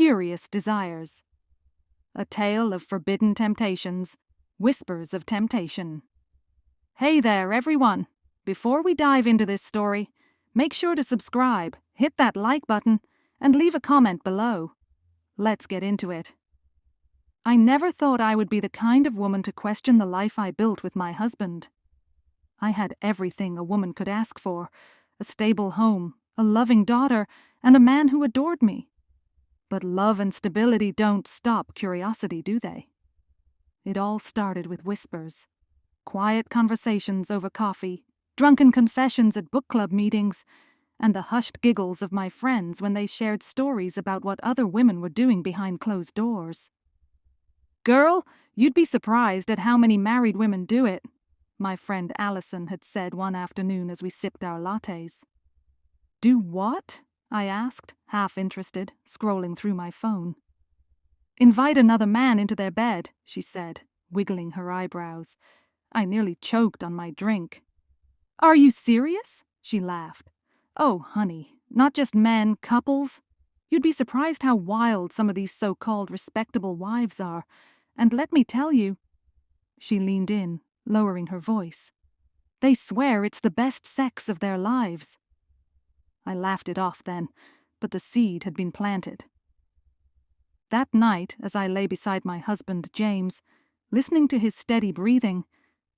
curious desires. A tale of forbidden temptations, whispers of temptation. Hey there, everyone! Before we dive into this story, make sure to subscribe, hit that like button, and leave a comment below. Let's get into it. I never thought I would be the kind of woman to question the life I built with my husband. I had everything a woman could ask for: a stable home, a loving daughter, and a man who adored me. But love and stability don't stop curiosity, do they? It all started with whispers. Quiet conversations over coffee, drunken confessions at book club meetings, and the hushed giggles of my friends when they shared stories about what other women were doing behind closed doors. "Girl, you'd be surprised at how many married women do it," my friend Allison had said one afternoon as we sipped our lattes. "Do what?" I asked, half interested, scrolling through my phone. "Invite another man into their bed," she said, wiggling her eyebrows. I nearly choked on my drink. "Are you serious?" she laughed. "Oh, honey, not just men, couples. You'd be surprised how wild some of these so-called respectable wives are. And let me tell you," she leaned in, lowering her voice, "they swear it's the best sex of their lives." I laughed it off then, but the seed had been planted. That night, as I lay beside my husband, James, listening to his steady breathing,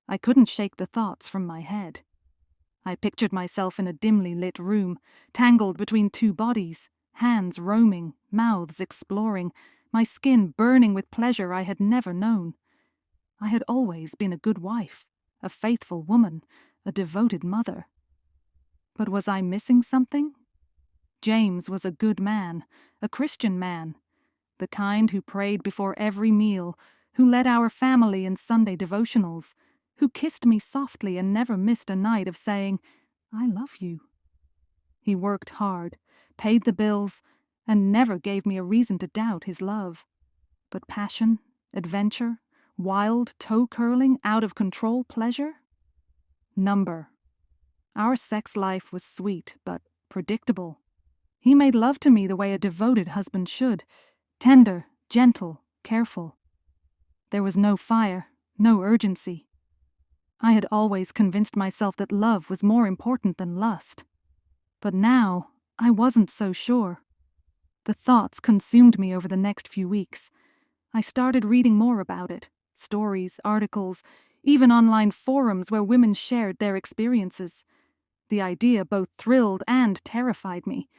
I couldn't shake the thoughts from my head. I pictured myself in a dimly lit room, tangled between two bodies, hands roaming, mouths exploring, my skin burning with pleasure I had never known. I had always been a good wife, a faithful woman, a devoted mother. But was I missing something? James was a good man, a Christian man, the kind who prayed before every meal, who led our family in Sunday devotionals, who kissed me softly and never missed a night of saying, "I love you." He worked hard, paid the bills, and never gave me a reason to doubt his love. But passion, adventure, wild, toe-curling, out-of-control pleasure? Number. Our sex life was sweet, but predictable. He made love to me the way a devoted husband should, tender, gentle, careful. There was no fire, no urgency. I had always convinced myself that love was more important than lust. But now, I wasn't so sure. The thoughts consumed me over the next few weeks. I started reading more about it, stories, articles, even online forums where women shared their experiences. The idea both thrilled and terrified me.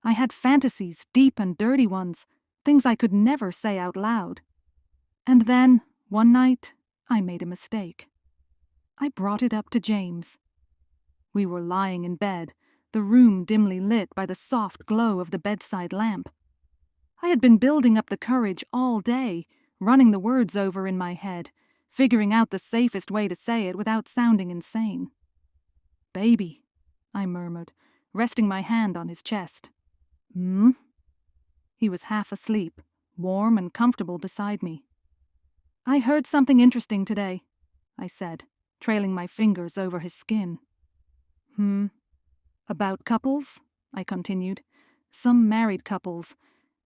I had fantasies, deep and dirty ones, things I could never say out loud. And then, one night, I made a mistake. I brought it up to James. We were lying in bed, the room dimly lit by the soft glow of the bedside lamp. I had been building up the courage all day, running the words over in my head, figuring out the safest way to say it without sounding insane. "Baby," I murmured, resting my hand on his chest. "Hmm?" He was half asleep, warm and comfortable beside me. "I heard something interesting today," I said, trailing my fingers over his skin. About couples?" I continued. "Some married couples.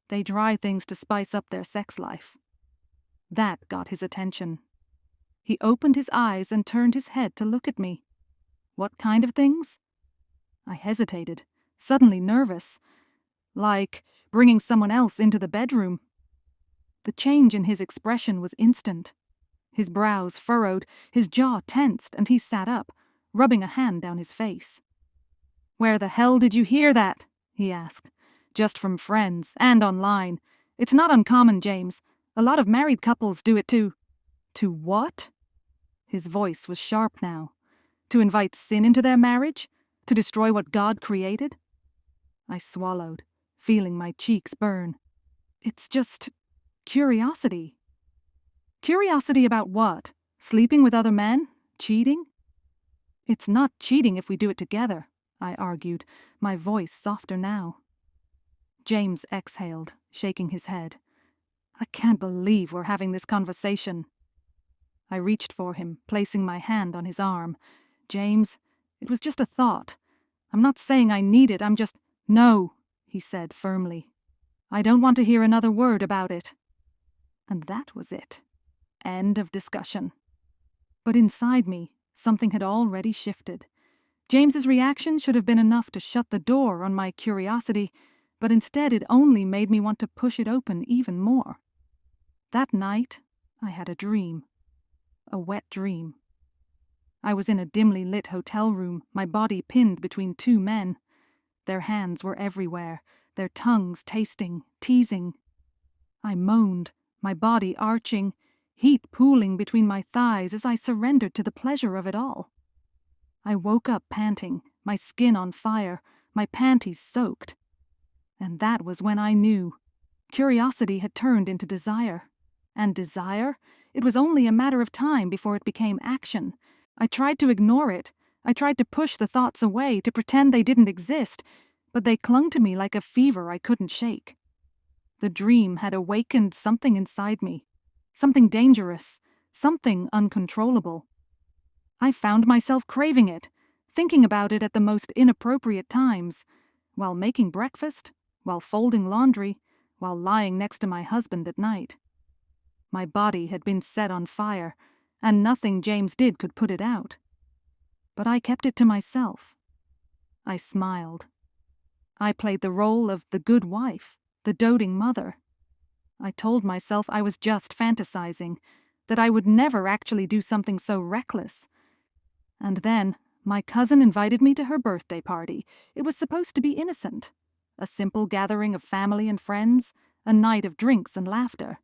They try things to spice up their sex life." That got his attention. He opened his eyes and turned his head to look at me. "What kind of things?" I hesitated, suddenly nervous. "Like bringing someone else into the bedroom." The change in his expression was instant. His brows furrowed, his jaw tensed, and he sat up, rubbing a hand down his face. "Where the hell did you hear that?" he asked. "Just from friends, and online. It's not uncommon, James. A lot of married couples do it too." "To what?" His voice was sharp now. "To invite sin into their marriage? To destroy what God created?" I swallowed, feeling my cheeks burn. "It's just curiosity." "Curiosity about what? Sleeping with other men? Cheating?" "It's not cheating if we do it together," I argued, my voice softer now. James exhaled, shaking his head. "I can't believe we're having this conversation." I reached for him, placing my hand on his arm. "James, it was just a thought. I'm not saying I need it, I'm just—" "No," he said firmly. I don't want to hear another word about it." And that was it. End of discussion. But inside me, something had already shifted. James's reaction should have been enough to shut the door on my curiosity, but instead it only made me want to push it open even more. That night, I had a dream. A wet dream. I was in a dimly lit hotel room, my body pinned between two men. Their hands were everywhere, their tongues tasting, teasing. I moaned, my body arching, heat pooling between my thighs as I surrendered to the pleasure of it all. I woke up panting, my skin on fire, my panties soaked. And that was when I knew. Curiosity had turned into desire. And desire? It was only a matter of time before it became action. I tried to ignore it. I tried to push the thoughts away, to pretend they didn't exist, but they clung to me like a fever I couldn't shake. The dream had awakened something inside me. Something dangerous. Something uncontrollable. I found myself craving it, thinking about it at the most inappropriate times, while making breakfast, while folding laundry, while lying next to my husband at night. My body had been set on fire, and nothing James did could put it out. But I kept it to myself. I smiled. I played the role of the good wife, the doting mother. I told myself I was just fantasizing, that I would never actually do something so reckless. And then, my cousin invited me to her birthday party. It was supposed to be innocent. A simple gathering of family and friends, a night of drinks and laughter.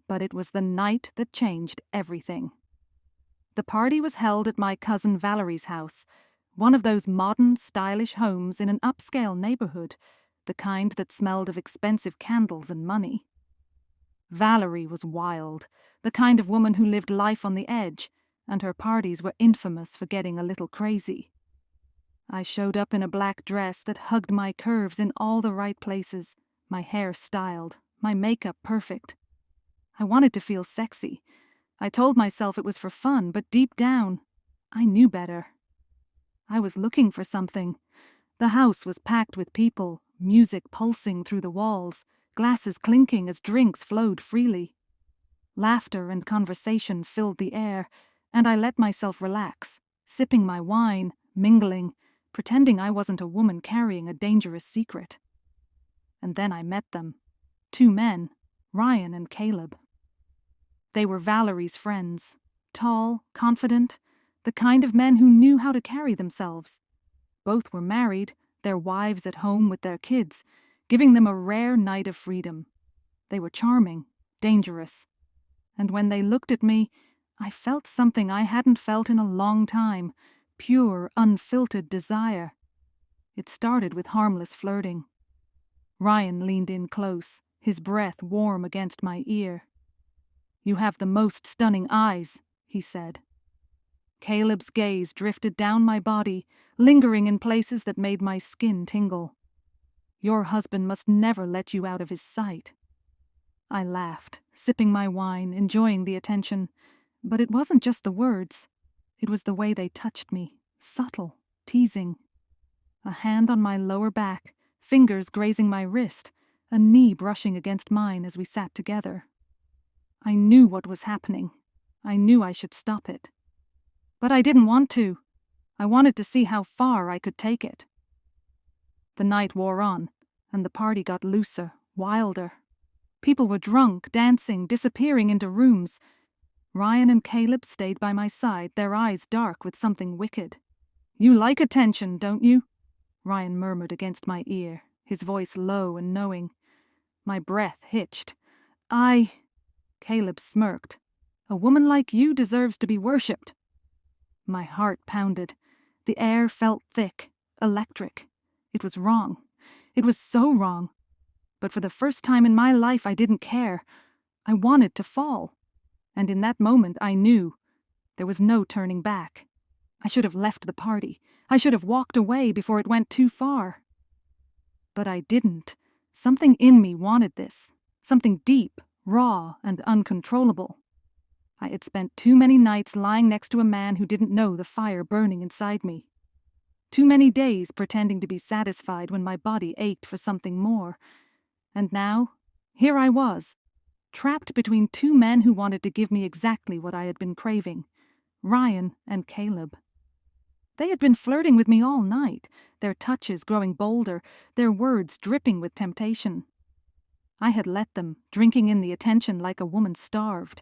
But it was the night that changed everything. The party was held at my cousin Valerie's house, one of those modern, stylish homes in an upscale neighborhood, the kind that smelled of expensive candles and money. Valerie was wild, the kind of woman who lived life on the edge, and her parties were infamous for getting a little crazy. I showed up in a black dress that hugged my curves in all the right places, my hair styled, my makeup perfect. I wanted to feel sexy. I told myself it was for fun, but deep down, I knew better. I was looking for something. The house was packed with people, music pulsing through the walls, glasses clinking as drinks flowed freely. Laughter and conversation filled the air, and I let myself relax, sipping my wine, mingling, pretending I wasn't a woman carrying a dangerous secret. And then I met them. Two men, Ryan and Caleb. They were Valerie's friends, tall, confident, the kind of men who knew how to carry themselves. Both were married, their wives at home with their kids, giving them a rare night of freedom. They were charming, dangerous, and when they looked at me, I felt something I hadn't felt in a long time, pure, unfiltered desire. It started with harmless flirting. Ryan leaned in close, his breath warm against my ear. "You have the most stunning eyes," he said. Caleb's gaze drifted down my body, lingering in places that made my skin tingle. "Your husband must never let you out of his sight." I laughed, sipping my wine, enjoying the attention. But it wasn't just the words. It was the way they touched me, subtle, teasing. A hand on my lower back, fingers grazing my wrist, a knee brushing against mine as we sat together. I knew what was happening. I knew I should stop it. But I didn't want to. I wanted to see how far I could take it. The night wore on, and the party got looser, wilder. People were drunk, dancing, disappearing into rooms. Ryan and Caleb stayed by my side, their eyes dark with something wicked. "You like attention, don't you?" Ryan murmured against my ear, his voice low and knowing. My breath hitched. Caleb smirked. "A woman like you deserves to be worshipped." My heart pounded. The air felt thick, electric. It was wrong. It was so wrong. But for the first time in my life, I didn't care. I wanted to fall. And in that moment, I knew there was no turning back. I should have left the party. I should have walked away before it went too far. But I didn't. Something in me wanted this. Something deep, raw, and uncontrollable. I had spent too many nights lying next to a man who didn't know the fire burning inside me. Too many days pretending to be satisfied when my body ached for something more. And now, here I was, trapped between two men who wanted to give me exactly what I had been craving, Ryan and Caleb. They had been flirting with me all night, their touches growing bolder, their words dripping with temptation. I had let them, drinking in the attention like a woman starved.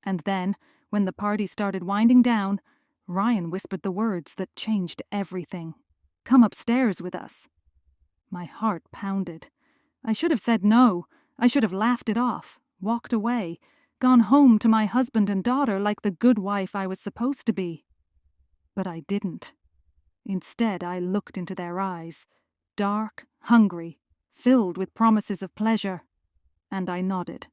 And then, when the party started winding down, Ryan whispered the words that changed everything. "Come upstairs with us." My heart pounded. I should have said no. I should have laughed it off, walked away, gone home to my husband and daughter like the good wife I was supposed to be. But I didn't. Instead, I looked into their eyes, dark, hungry, filled with promises of pleasure, and I nodded.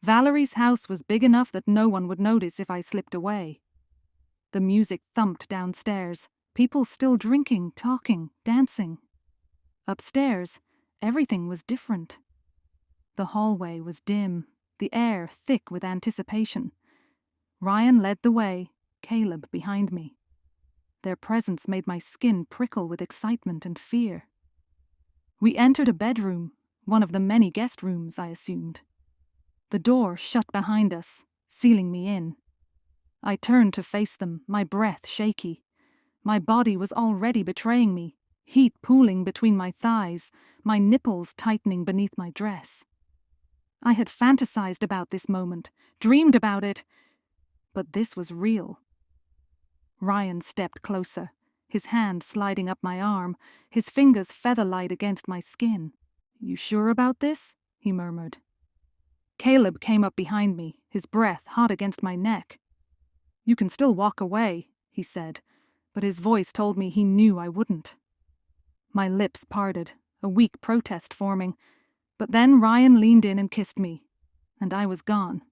Valerie's house was big enough that no one would notice if I slipped away. The music thumped downstairs, people still drinking, talking, dancing. Upstairs, everything was different. The hallway was dim, the air thick with anticipation. Ryan led the way, Caleb behind me. Their presence made my skin prickle with excitement and fear. We entered a bedroom, one of the many guest rooms, I assumed. The door shut behind us, sealing me in. I turned to face them, my breath shaky. My body was already betraying me, heat pooling between my thighs, my nipples tightening beneath my dress. I had fantasized about this moment, dreamed about it, but this was real. Ryan stepped closer, his hand sliding up my arm, his fingers feather-light against my skin. "You sure about this?" he murmured. Caleb came up behind me, his breath hot against my neck. "You can still walk away," he said, but his voice told me he knew I wouldn't. My lips parted, a weak protest forming, but then Ryan leaned in and kissed me, and I was gone.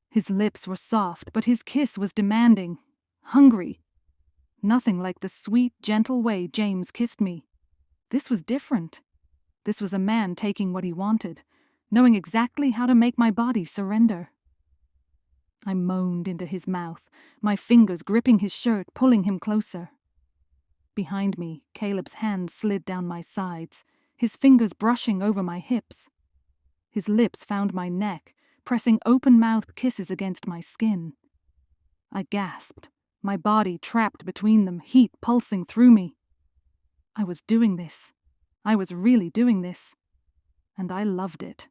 His lips were soft, but his kiss was demanding, hungry. Nothing like the sweet, gentle way James kissed me. This was different. This was a man taking what he wanted, knowing exactly how to make my body surrender. I moaned into his mouth, my fingers gripping his shirt, pulling him closer. Behind me, Caleb's hands slid down my sides, his fingers brushing over my hips. His lips found my neck, pressing open-mouthed kisses against my skin. I gasped, my body trapped between them, heat pulsing through me. I was doing this. I was really doing this. And I loved it.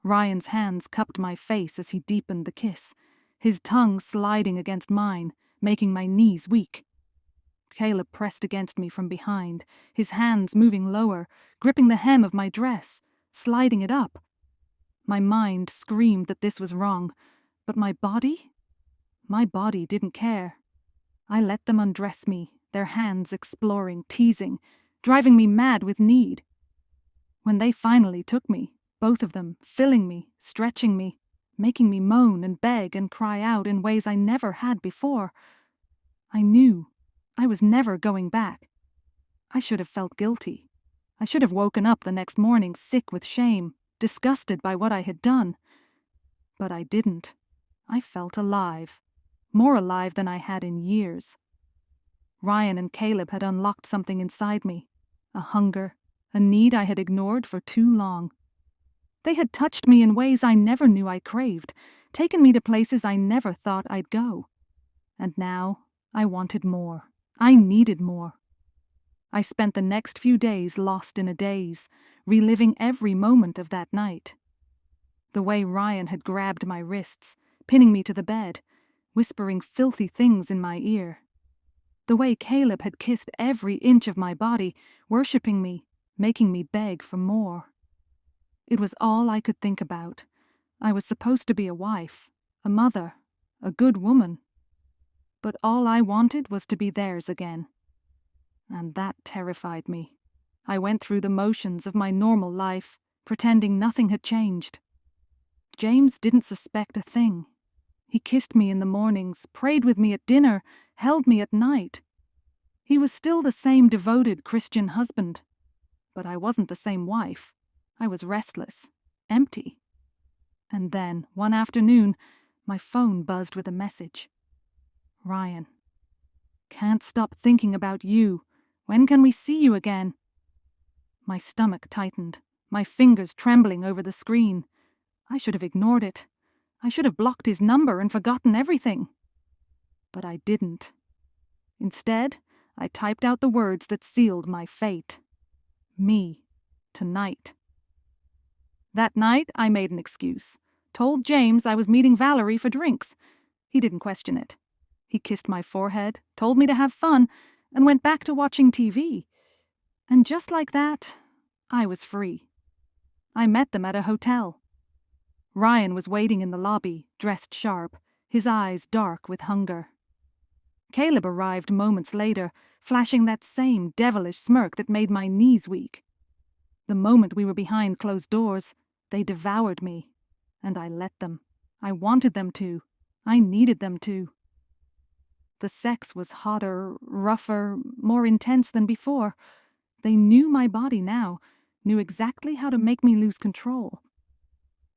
Ryan's hands cupped my face as he deepened the kiss, his tongue sliding against mine, making my knees weak. Caleb pressed against me from behind, his hands moving lower, gripping the hem of my dress, sliding it up. My mind screamed that this was wrong, but my body didn't care. I let them undress me, their hands exploring, teasing, driving me mad with need. When they finally took me, both of them, filling me, stretching me, making me moan and beg and cry out in ways I never had before, I knew I was never going back. I should have felt guilty. I should have woken up the next morning sick with shame, disgusted by what I had done. But I didn't. I felt alive, more alive than I had in years. Ryan and Caleb had unlocked something inside me, a hunger, a need I had ignored for too long. They had touched me in ways I never knew I craved, taken me to places I never thought I'd go. And now I wanted more. I needed more. I spent the next few days lost in a daze, reliving every moment of that night. The way Ryan had grabbed my wrists, pinning me to the bed, whispering filthy things in my ear. The way Caleb had kissed every inch of my body, worshipping me, making me beg for more. It was all I could think about. I was supposed to be a wife, a mother, a good woman. But all I wanted was to be theirs again. And that terrified me. I went through the motions of my normal life, pretending nothing had changed. James didn't suspect a thing. He kissed me in the mornings, prayed with me at dinner, held me at night. He was still the same devoted Christian husband. But I wasn't the same wife. I was restless, empty. And then, one afternoon, my phone buzzed with a message. "Ryan, can't stop thinking about you. When can we see you again?" My stomach tightened, my fingers trembling over the screen. I should have ignored it. I should have blocked his number and forgotten everything. But I didn't. Instead, I typed out the words that sealed my fate. Me. Tonight. That night, I made an excuse. Told James I was meeting Valerie for drinks. He didn't question it. He kissed my forehead, told me to have fun, and went back to watching TV. And just like that, I was free. I met them at a hotel. Ryan was waiting in the lobby, dressed sharp, his eyes dark with hunger. Caleb arrived moments later, flashing that same devilish smirk that made my knees weak. The moment we were behind closed doors, they devoured me, and I let them. I wanted them to. I needed them to. The sex was hotter, rougher, more intense than before. They knew my body now, knew exactly how to make me lose control.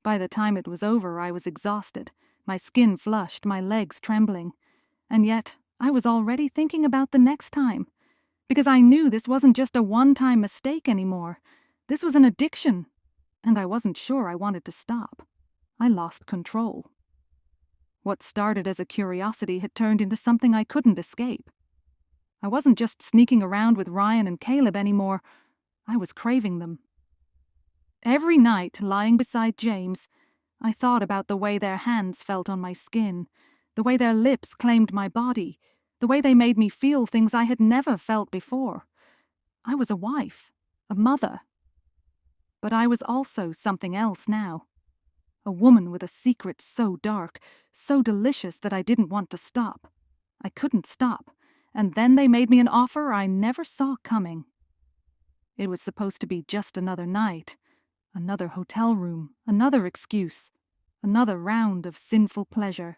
By the time it was over, I was exhausted, my skin flushed, my legs trembling. And yet, I was already thinking about the next time, because I knew this wasn't just a one-time mistake anymore. This was an addiction, and I wasn't sure I wanted to stop. I lost control. What started as a curiosity had turned into something I couldn't escape. I wasn't just sneaking around with Ryan and Caleb anymore. I was craving them. Every night, lying beside James, I thought about the way their hands felt on my skin, the way their lips claimed my body, the way they made me feel things I had never felt before. I was a wife, a mother. But I was also something else now. A woman with a secret so dark, so delicious that I didn't want to stop. I couldn't stop, and then they made me an offer I never saw coming. It was supposed to be just another night, another hotel room, another excuse, another round of sinful pleasure.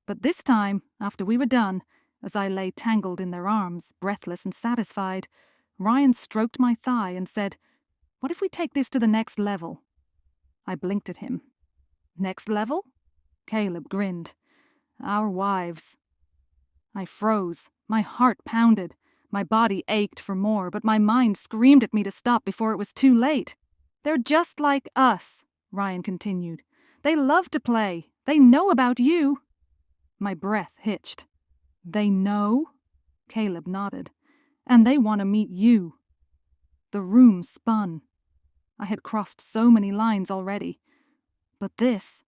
But this time, after we were done, as I lay tangled in their arms, breathless and satisfied, Ryan stroked my thigh and said, "What if we take this to the next level?" I blinked at him. "Next level?" Caleb grinned. "Our wives." I froze. My heart pounded. My body ached for more, but my mind screamed at me to stop before it was too late. "They're just like us," Ryan continued. "They love to play. They know about you." My breath hitched. "They know?" Caleb nodded. "And they want to meet you." The room spun. I had crossed so many lines already. But this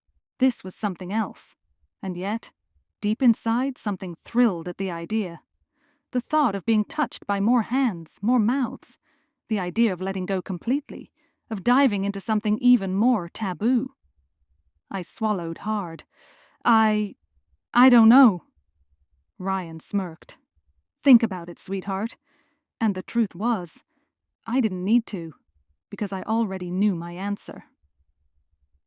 was something else. And yet, deep inside, something thrilled at the idea. The thought of being touched by more hands, more mouths. The idea of letting go completely, of diving into something even more taboo. I swallowed hard. I don't know." Ryan smirked. "Think about it, sweetheart." And the truth was, I didn't need to, because I already knew my answer.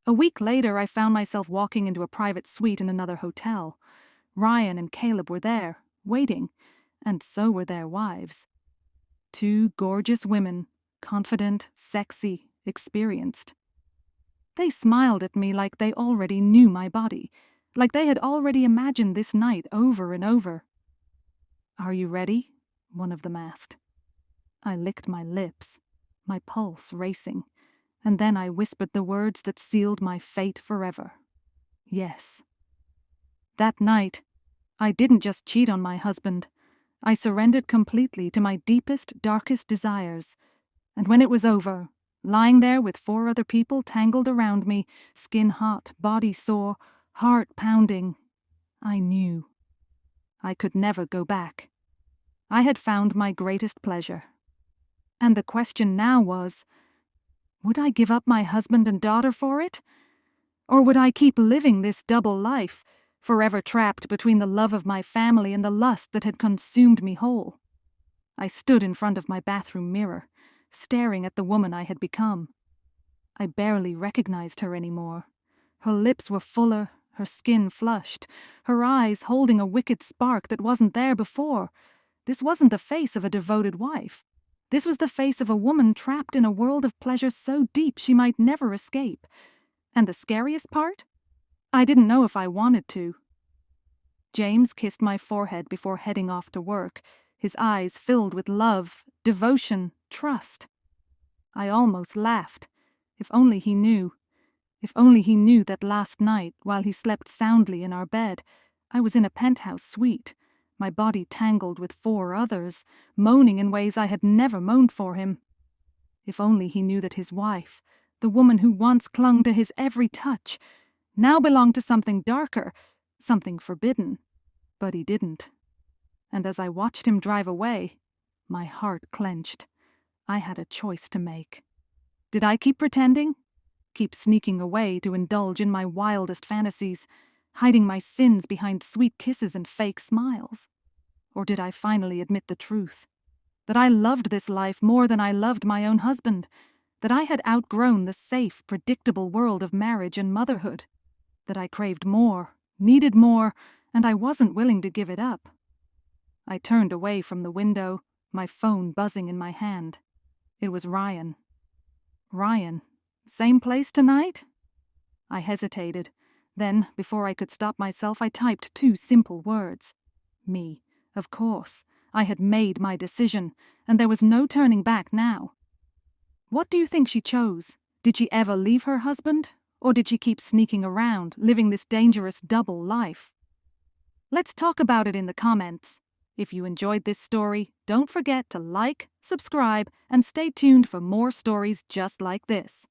A week later, I found myself walking into a private suite in another hotel. Ryan and Caleb were there, waiting, and so were their wives. Two gorgeous women, confident, sexy, experienced. They smiled at me like they already knew my body, like they had already imagined this night over and over. "Are you ready?" one of them asked. I licked my lips, my pulse racing, and then I whispered the words that sealed my fate forever. Yes. That night, I didn't just cheat on my husband. I surrendered completely to my deepest, darkest desires. And when it was over, lying there with 4 other people tangled around me, skin hot, body sore, heart pounding, I knew. I could never go back. I had found my greatest pleasure. And the question now was, would I give up my husband and daughter for it? Or would I keep living this double life, forever trapped between the love of my family and the lust that had consumed me whole? I stood in front of my bathroom mirror, staring at the woman I had become. I barely recognized her anymore. Her lips were fuller, her skin flushed, her eyes holding a wicked spark that wasn't there before. This wasn't the face of a devoted wife. This was the face of a woman trapped in a world of pleasure so deep she might never escape. And the scariest part? I didn't know if I wanted to. James kissed my forehead before heading off to work, his eyes filled with love, devotion, trust. I almost laughed, If only he knew. If only he knew that last night, while he slept soundly in our bed, I was in a penthouse suite, my body tangled with 4 others, moaning in ways I had never moaned for him. If only he knew that his wife, the woman who once clung to his every touch, now belonged to something darker, something forbidden. But he didn't. And as I watched him drive away, my heart clenched. I had a choice to make. Did I keep pretending? Keep sneaking away to indulge in my wildest fantasies, hiding my sins behind sweet kisses and fake smiles? Or did I finally admit the truth? That I loved this life more than I loved my own husband? That I had outgrown the safe, predictable world of marriage and motherhood? That I craved more, needed more, and I wasn't willing to give it up? I turned away from the window, my phone buzzing in my hand. It was Ryan. Ryan, same place tonight? I hesitated. Then, before I could stop myself, I typed 2 simple words. Me. Of course. I had made my decision, and there was no turning back now. What do you think she chose? Did she ever leave her husband? Or did she keep sneaking around, living this dangerous double life? Let's talk about it in the comments. If you enjoyed this story, don't forget to like, subscribe, and stay tuned for more stories just like this.